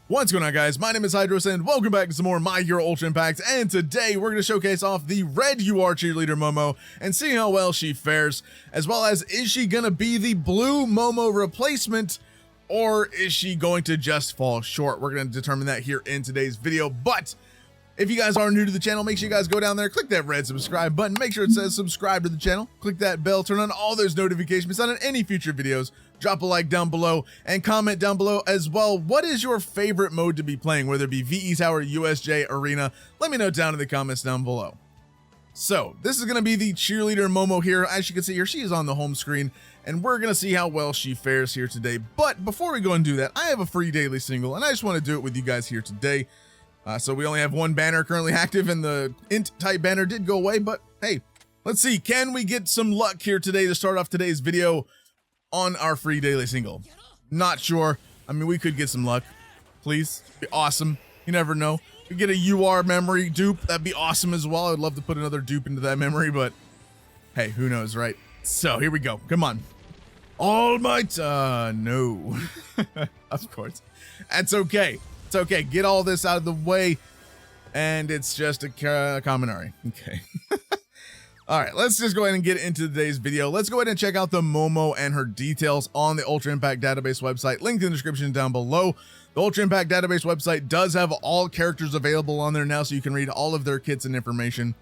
What's going on, guys? My name is Hydros and welcome back to some more My Hero Ultra Impact, and today we're going to showcase off the red UR cheerleader Momo and see how well she fares, as well as is she going to be the blue Momo replacement or is she going to just fall short? We're going to determine that here in today's video. But if you guys are new to the channel, make sure you guys go down there, click that red subscribe button, make sure it says subscribe to the channel, click that bell, turn on all those notifications on any future videos, drop a like down below, and comment down below as well. What is your favorite mode to be playing, whether it be VE Tower, USJ, Arena? Let me know down in the comments down below. So this is going to be the cheerleader Momo here. As you can see here, she is on the home screen, and we're going to see how well she fares here today. But before we go and do that, I have a free daily single, and I just want to do it with you guys here today. So we only have one banner currently active, and the int type banner did go away, but hey, let's see. Can we get some luck here today to start off today's video on our free daily single? Not sure. I mean, we could get some luck. Please. Be awesome. You never know. We get a UR memory dupe. That'd be awesome as well. I'd love to put another dupe into that memory, but hey, who knows, right? So here we go. Come on. All might, no. Of course. That's okay. It's okay. Get all this out of the way, and it's just a commonary. Okay. All right, let's just go ahead and get into today's video. Let's go ahead and check out the Momo and her details on the Ultra Impact database website. Link in the description down below. The Ultra Impact database website does have all characters available on there now, so you can read all of their kits and information.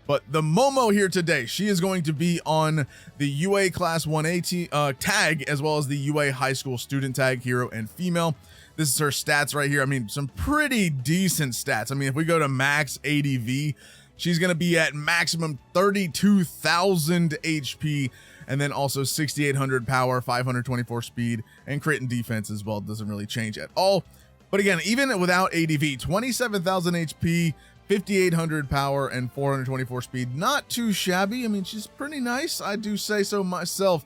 But the Momo here today, she is going to be on the UA Class 1A tag, as well as the UA High School student tag, hero and female. This is her stats right here. I mean, some pretty decent stats. I mean, if we go to max ADV, she's going to be at maximum 32,000 HP, and then also 6,800 power, 524 speed, and crit and defense as well. It doesn't really change at all. But again, even without ADV, 27,000 HP, 5,800 power, and 424 speed. Not too shabby. I mean, she's pretty nice. I do say so myself.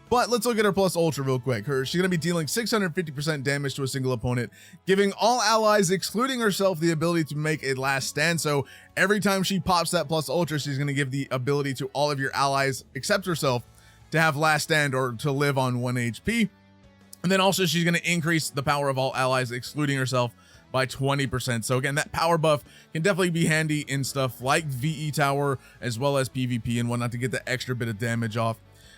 But let's look at her plus ultra real quick. She's going to be dealing 650% damage to a single opponent, giving all allies, excluding herself, the ability to make a last stand. So every time she pops that plus ultra, she's going to give the ability to all of your allies, except herself, to have last stand or to live on 1 HP. And then also she's going to increase the power of all allies, excluding herself, by 20%. So again, that power buff can definitely be handy in stuff like VE Tower, as well as PvP and whatnot, to get the extra bit of damage off.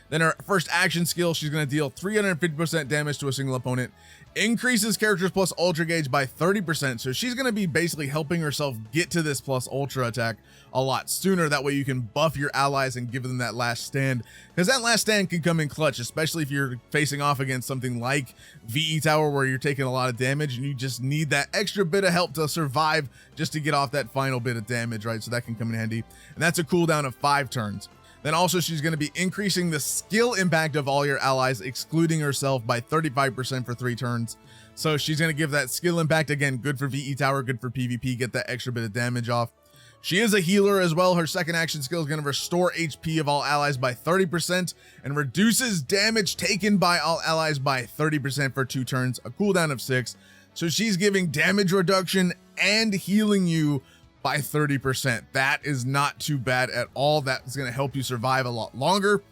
Then her first action skill, she's going to deal 350% damage to a single opponent, increases characters plus ultra gauge by 30%. So she's going to be basically helping herself get to this plus ultra attack a lot sooner. That way you can buff your allies and give them that last stand, because that last stand can come in clutch, especially if you're facing off against something like VE Tower, where you're taking a lot of damage and you just need that extra bit of help to survive, just to get off that final bit of damage, right? So that can come in handy, and that's a cooldown of 5 turns. Then also she's going to be increasing the skill impact of all your allies, excluding herself, by 35% for 3 turns. So she's going to give that skill impact, again, good for VE Tower, good for PvP, get that extra bit of damage off. She is a healer as well. Her second action skill is going to restore HP of all allies by 30% and reduces damage taken by all allies by 30% for 2 turns, a cooldown of 6. So she's giving damage reduction and healing you by 30%. That is not too bad at all. That is going to help you survive a lot longer.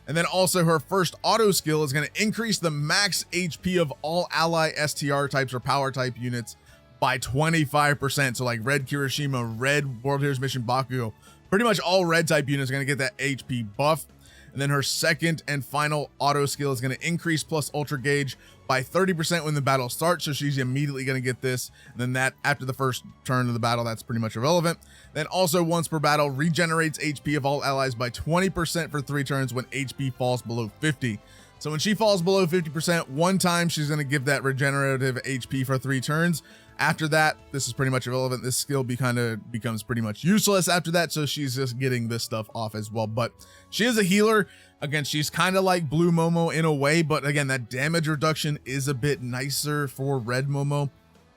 And then also her first auto skill is going to increase the max HP of all ally STR types or power type units by 25%. So like red Kirishima, red World Heroes Mission Bakugo, pretty much all red type units are going to get that HP buff. And then her second and final auto skill is going to increase plus ultra gauge by 30% when the battle starts. So she's immediately going to get this. And then that after the first turn of the battle, that's pretty much irrelevant. Then also once per battle, regenerates HP of all allies by 20% for 3 turns when HP falls below 50. So when she falls below 50%, one time she's going to give that regenerative HP for 3 turns. After that, this is pretty much irrelevant. This skill becomes pretty much useless after that. So she's just getting this stuff off as well. But she is a healer. Again, she's kind of like blue Momo in a way, but again, that damage reduction is a bit nicer for red Momo.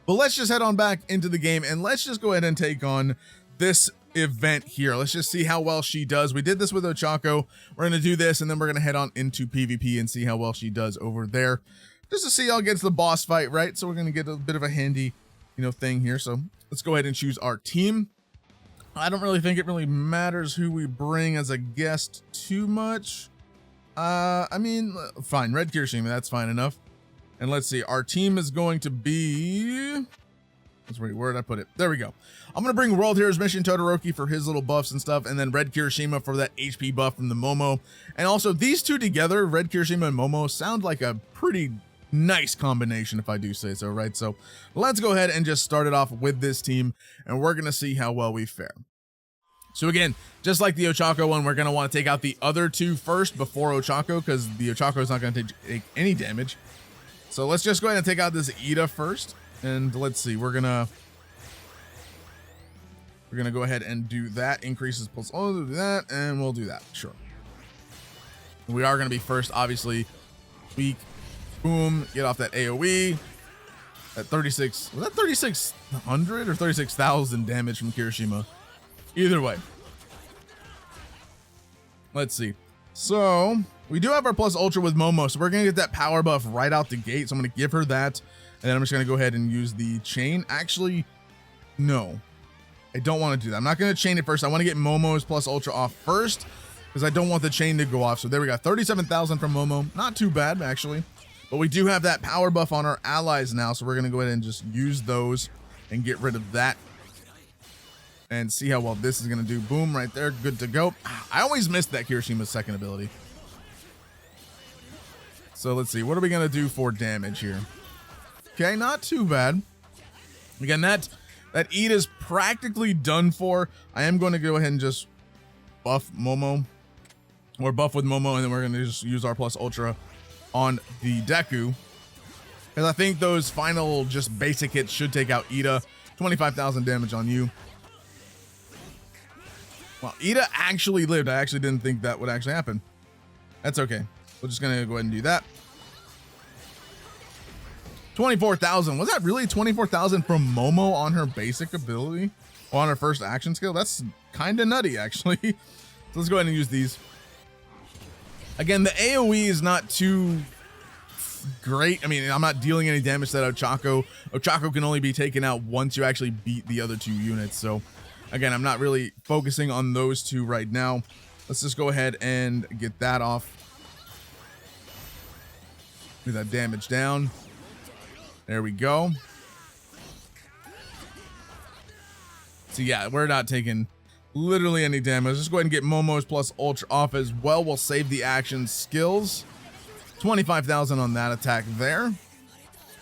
But let's just head on back into the game, and let's just go ahead and take on this event here. Let's just see how well she does. We did this with Ochako. We're going to do this, and then we're going to head on into PvP and see how well she does over there, just to see how it gets the boss fight, right? So we're going to get a bit of a handy, thing here. So let's go ahead and choose our team. I don't really think it really matters who we bring as a guest too much. I mean, fine, red Kirishima, that's fine enough. And let's see, our team is going to be Where did I put it? There we go. I'm going to bring World Heroes Mission Todoroki for his little buffs and stuff, and then Red Kirishima for that HP buff from the Momo. And also, these two together, Red Kirishima and Momo, sound like a pretty nice combination, if I do say so, right? So let's go ahead and just start it off with this team, and we're going to see how well we fare. So again, just like the Ochako one, we're going to want to take out the other two first before Ochako, because the Ochako is not going to take any damage. So let's just go ahead and take out this Ida first. And let's see, we're gonna go ahead and do that. Increases plus, oh, do that, and we'll do that. Sure. We are gonna be first, obviously. Weak. Boom. Get off that AoE. At 36. Was that 3,600 or 36,000 damage from Kirishima? Either way. Let's see. So we do have our plus ultra with Momo, so we're gonna get that power buff right out the gate. So I'm gonna give her that. And then I'm just going to go ahead and use the chain. Actually, no. I don't want to do that. I'm not going to chain it first. I want to get Momo's plus ultra off first because I don't want the chain to go off. So there we go. 37,000 from Momo. Not too bad, actually. But we do have that power buff on our allies now. So we're going to go ahead and just use those and get rid of that. And see how well this is going to do. Boom, right there. Good to go. I always missed that Kirishima's second ability. So let's see. What are we going to do for damage here? Okay, not too bad. Again, that Ida's practically done for. I am going to go ahead and just buff Momo, or buff with Momo, and then we're going to just use our plus ultra on the Deku, because I think those final just basic hits should take out Ida. 25,000 damage on you. Well, Ida actually lived. I actually didn't think that would actually happen. That's okay. We're just going to go ahead and do that. 24,000. Was that really 24,000 from Momo on her basic ability? On her first action skill? That's kind of nutty, actually. So let's go ahead and use these. Again, the AoE is not too great. I mean, I'm not dealing any damage to that Ochako. Ochako can only be taken out once you actually beat the other two units. So again, I'm not really focusing on those two right now. Let's just go ahead and get that off. Get that damage down. There we go. So yeah, we're not taking literally any damage. Let's go ahead and get Momo's plus ultra off as well. We'll save the action skills. 25,000 on that attack there.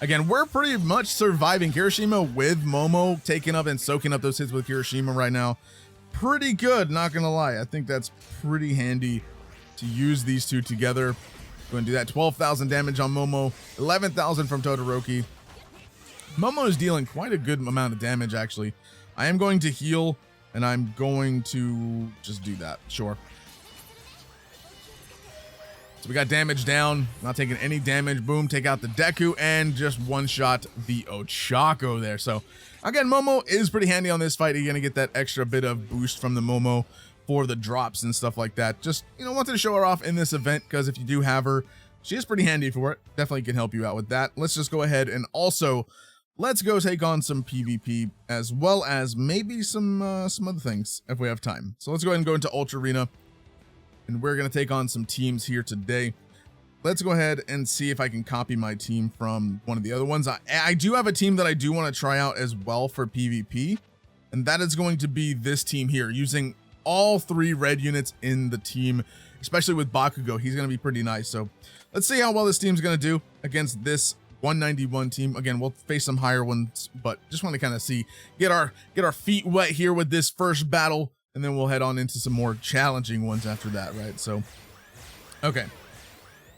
Again, we're pretty much surviving Kirishima with Momo taking up and soaking up those hits with Kirishima right now. Pretty good, not gonna lie. I think that's pretty handy to use these two together. Go and do that. 12,000 damage on Momo, 11,000 from Todoroki. Momo is dealing quite a good amount of damage, actually. I am going to heal, and I'm going to just do that. Sure. So we got damage down, not taking any damage. Boom, take out the Deku, and just one-shot the Ochako there. So, again, Momo is pretty handy on this fight. You're going to get that extra bit of boost from the Momo for the drops and stuff like that. Just, you know, wanted to show her off in this event, because if you do have her, she is pretty handy for it. Definitely can help you out with that. Let's just go ahead and also let's go take on some PvP, as well as maybe some other things if we have time. So let's go ahead and go into Ultra Arena, and we're going to take on some teams here today. Let's go ahead and see if I can copy my team from one of the other ones. I do have a team that I do want to try out as well for PvP, and that is going to be this team here, using all 3 red units in the team, especially with Bakugo. He's going to be pretty nice. So let's see how well this team's going to do against this 191 team. Again, we'll face some higher ones, but just want to kind of see, get our feet wet here with this first battle, and then we'll head on into some more challenging ones after that, right? So, okay.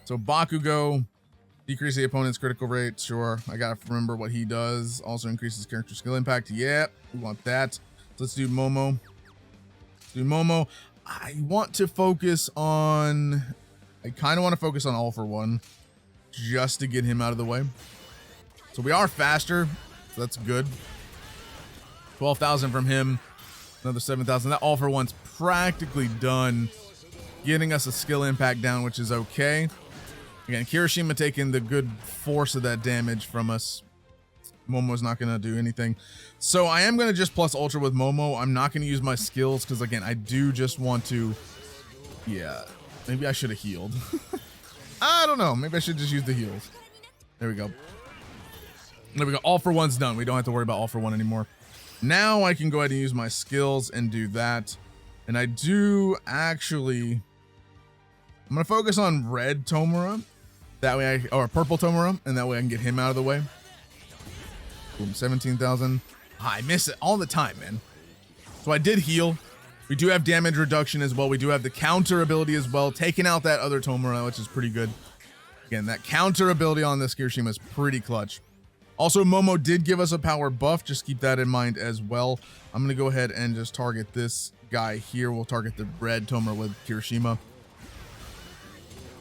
So Bakugo, decrease the opponent's critical rate. Sure, I gotta remember what he does. Also increases character skill impact. Yeah, we want that. So let's do Momo. I want to focus on, I kind of want to focus on All for One, just to get him out of the way. So we are faster, so that's good. 12,000 from him, another 7,000. That All for One's practically done, getting us a skill impact down, which is okay. Again, Kirishima taking the good force of that damage from us. Momo's not going to do anything. So I am going to just plus ultra with Momo. I'm not going to use my skills because, again, I do just want to... Yeah, maybe I should have healed. I don't know. Maybe I should just use the heals. There we go. There we go. All for one's done. We don't have to worry about all for one anymore. Now I can go ahead and use my skills and do that. And I do actually, I'm going to focus on red Tomura. That way or purple Tomura. And that way I can get him out of the way. Boom, 17,000. I miss it all the time, man. So I did heal. We do have damage reduction as well. We do have the counter ability as well, taking out that other Tomura, which is pretty good. Again, that counter ability on this Kirishima is pretty clutch. Also, Momo did give us a power buff. Just keep that in mind as well. I'm going to go ahead and just target this guy here. We'll target the red Tomura with Kirishima.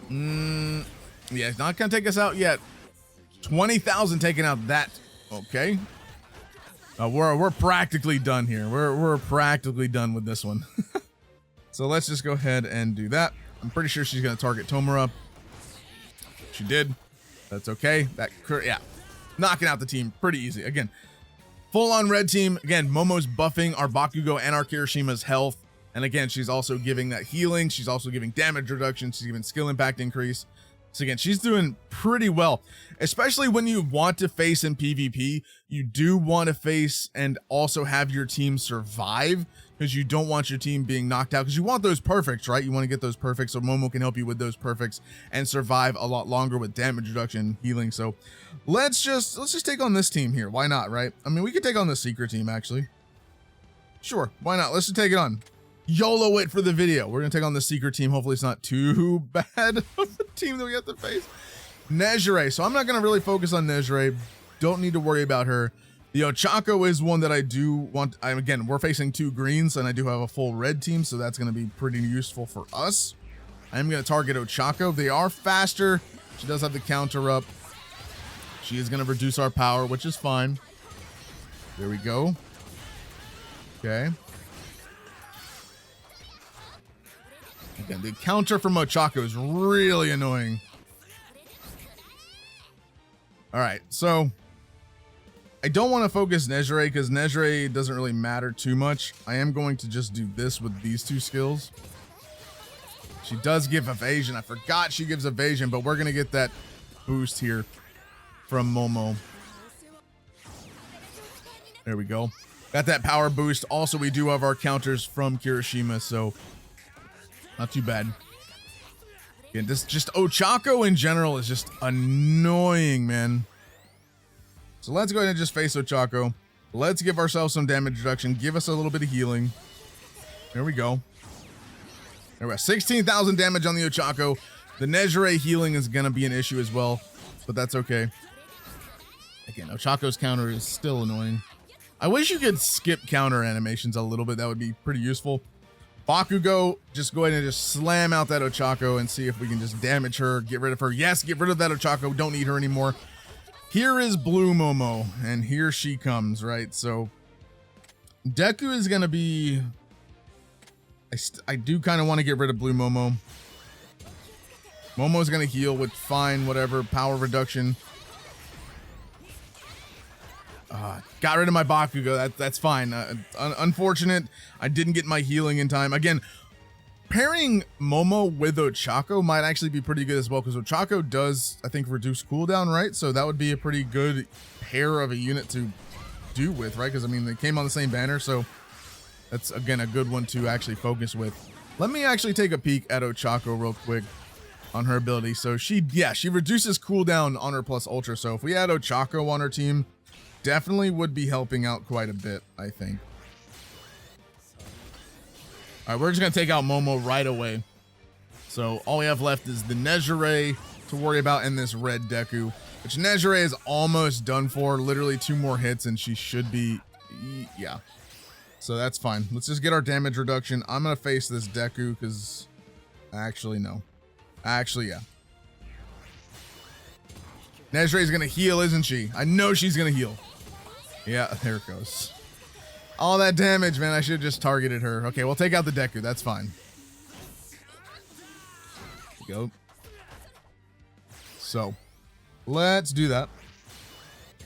Yeah, it's not going to take us out yet. 20,000 taking out that. Okay. We're practically done here. We're practically done with this one. So let's just go ahead and do that. I'm pretty sure she's going to target Tomura. She did. That's okay. Yeah. Knocking out the team pretty easy. Again, full on red team. Again, Momo's buffing our Bakugo and our Kirishima's health. And again, she's also giving that healing. She's also giving damage reduction. She's giving skill impact increase. So again, she's doing pretty well, especially when you want to face in PvP. You do want to face and also have your team survive, because you don't want your team being knocked out, because you want those perfects, right? You want to get those perfects, so Momo can help you with those perfects and survive a lot longer with damage reduction, healing. So let's just take on this team here. Why not, right? I mean, we could take on the secret team, actually. Sure, why not? Let's just take it on. YOLO it for the video. We're gonna take on the secret team. Hopefully it's not too bad of a team that we have to face. Nejire. So I'm not gonna really focus on Nejire. Don't need to worry about her. The Ochako is one that I do want. Again, we're facing 2 greens and I do have a full red team, so that's gonna be pretty useful for us. I'm gonna target Ochako. They are faster. She does have the counter up. She is gonna reduce our power, which is fine. There we go. Okay. Again, the counter from Ochako is really annoying. All right, so I don't want to focus Nejire because Nejire doesn't really matter too much. I am going to just do this with these 2 skills. She does give evasion. I forgot she gives evasion, but we're going to get that boost here from Momo. There we go. Got that power boost. Also, we do have our counters from Kirishima, so not too bad. Again, this just Ochako in general is just annoying, man. So let's go ahead and just face Ochako. Let's give ourselves some damage reduction. Give us a little bit of healing. There we go. There we go. 16,000 damage on the Ochako. The Nejire healing is going to be an issue as well, but that's okay. Again, Ochako's counter is still annoying. I wish you could skip counter animations a little bit. That would be pretty useful. Bakugo, just go ahead and just slam out that Ochako and see if we can just damage her, get rid of her. Yes, get rid of that Ochako. Don't need her anymore. Here is Blue Momo, and here she comes, right? So Deku is going to be... I do kind of want to get rid of Blue Momo. Momo's going to heal with fine, whatever, power reduction. Got rid of my Bakugo. That's fine. Unfortunate, I didn't get my healing in time. Again, pairing Momo with Ochako might actually be pretty good as well, because Ochako does, I think, reduce cooldown, right? So that would be a pretty good pair of a unit to do with, right? Because, I mean, they came on the same banner, so that's, again, a good one to actually focus with. Let me actually take a peek at Ochako real quick on her ability. So she reduces cooldown on her plus ultra. So if we had Ochako on her team, definitely would be helping out quite a bit, I think. All right, we're just going to take out Momo right away. So all we have left is the Nejire to worry about and this red Deku, which Nejire is almost done for. Literally 2 more hits and she should be, yeah. So that's fine. Let's just get our damage reduction. I'm going to face this Deku because, actually, no. Actually, yeah. Nejire is going to heal, isn't she? I know she's going to heal. Yeah, there it goes. All that damage, man. I should have just targeted her. Okay, we'll take out the Deku. That's fine. Go. So, let's do that.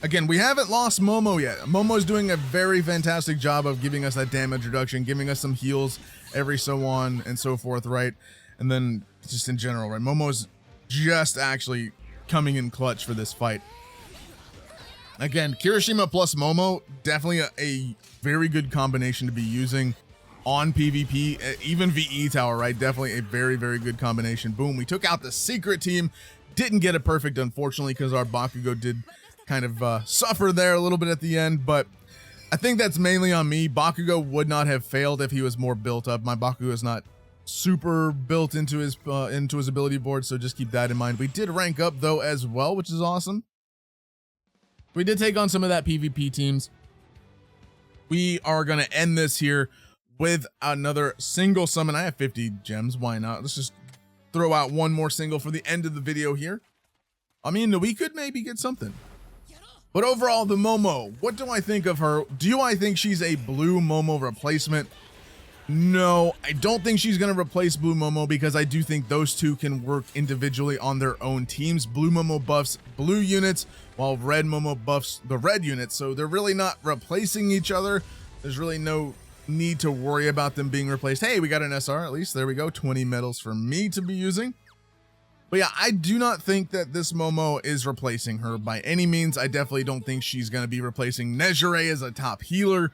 Again, we haven't lost Momo yet. Momo's doing a very fantastic job of giving us that damage reduction, giving us some heals every so on and so forth, right? And then just in general, right? Momo's just actually coming in clutch for this fight. Again, Kirishima plus Momo, definitely a very good combination to be using on PvP, even VE Tower, right? Definitely a very, very good combination. Boom, we took out the secret team. Didn't get it perfect, unfortunately, because our Bakugo did kind of suffer there a little bit at the end, but I think that's mainly on me. Bakugo would not have failed if he was more built up. My Bakugo is not super built into his ability board, so just keep that in mind. We did rank up though as well, which is awesome. We did take on some of that PvP teams. We are going to end this here with another single summon. I have 50 gems. Why not? Let's just throw out one more single for the end of the video here. I mean, we could maybe get something. But overall, the Momo, what do I think of her? Do I think she's a blue Momo replacement? No, I don't think she's going to replace Blue Momo because I do think those two can work individually on their own teams. Blue Momo buffs blue units while Red Momo buffs the red units. So they're really not replacing each other. There's really no need to worry about them being replaced. Hey, we got an SR at least. There we go. 20 medals for me to be using. But yeah, I do not think that this Momo is replacing her by any means. I definitely don't think she's going to be replacing Nejire as a top healer.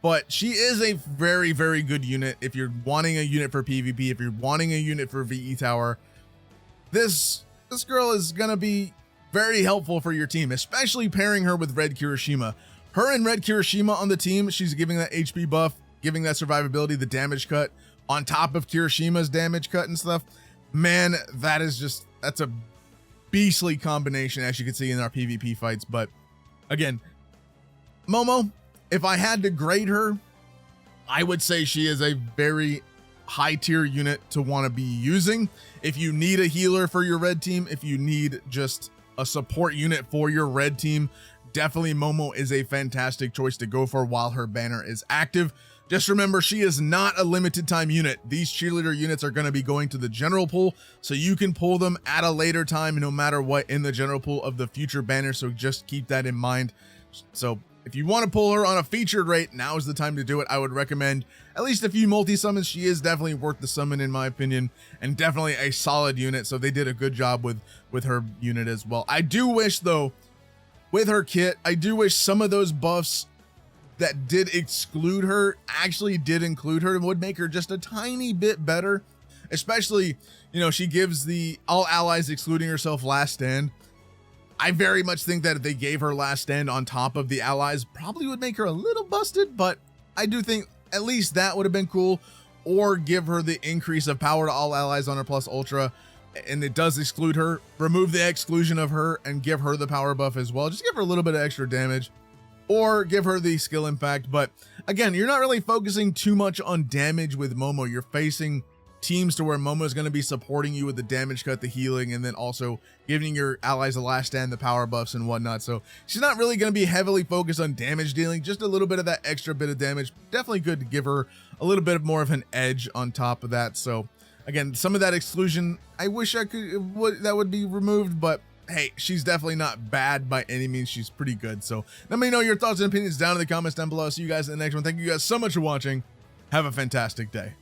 But she is a very, very good unit. If you're wanting a unit for PvP, if you're wanting a unit for VE Tower, this girl is going to be very helpful for your team, especially pairing her with Red Kirishima. Her and Red Kirishima on the team, she's giving that HP buff, giving that survivability, the damage cut, on top of Kirishima's damage cut and stuff. Man, that's a beastly combination, as you can see in our PvP fights. But again, Momo, if I had to grade her, I would say she is a very high tier unit to want to be using. If you need a healer for your red team, if you need just a support unit for your red team, definitely Momo is a fantastic choice to go for while her banner is active. Just remember, she is not a limited time unit. These cheerleader units are going to be going to the general pool, so you can pull them at a later time, no matter what, in the general pool of the future banner. So just keep that in mind. So if you want to pull her on a featured rate, now is the time to do it. I would recommend at least a few multi-summons. She is definitely worth the summon in my opinion, and definitely a solid unit. So they did a good job with her unit as well. I do wish though, with her kit, I do wish some of those buffs that did exclude her actually did include her. It would make her just a tiny bit better, especially, you know, she gives the all allies excluding herself last stand. I very much think that if they gave her last stand on top of the allies, probably would make her a little busted, but I do think at least that would have been cool. Or give her the increase of power to all allies on her plus ultra, and it does exclude her. Remove the exclusion of her and give her the power buff as well. Just give her a little bit of extra damage, or give her the skill impact. But again, you're not really focusing too much on damage with Momo. You're facing teams to where Momo is going to be supporting you with the damage cut, the healing, and then also giving your allies the last stand, the power buffs and whatnot. So she's not really going to be heavily focused on damage dealing, just a little bit of that extra bit of damage. Definitely good to give her a little bit more of an edge on top of that. So again, some of that exclusion, I wish I could, that would be removed, but hey, she's definitely not bad by any means. She's pretty good. So let me know your thoughts and opinions down in the comments down below. See you guys in the next one. Thank you guys so much for watching. Have a fantastic day.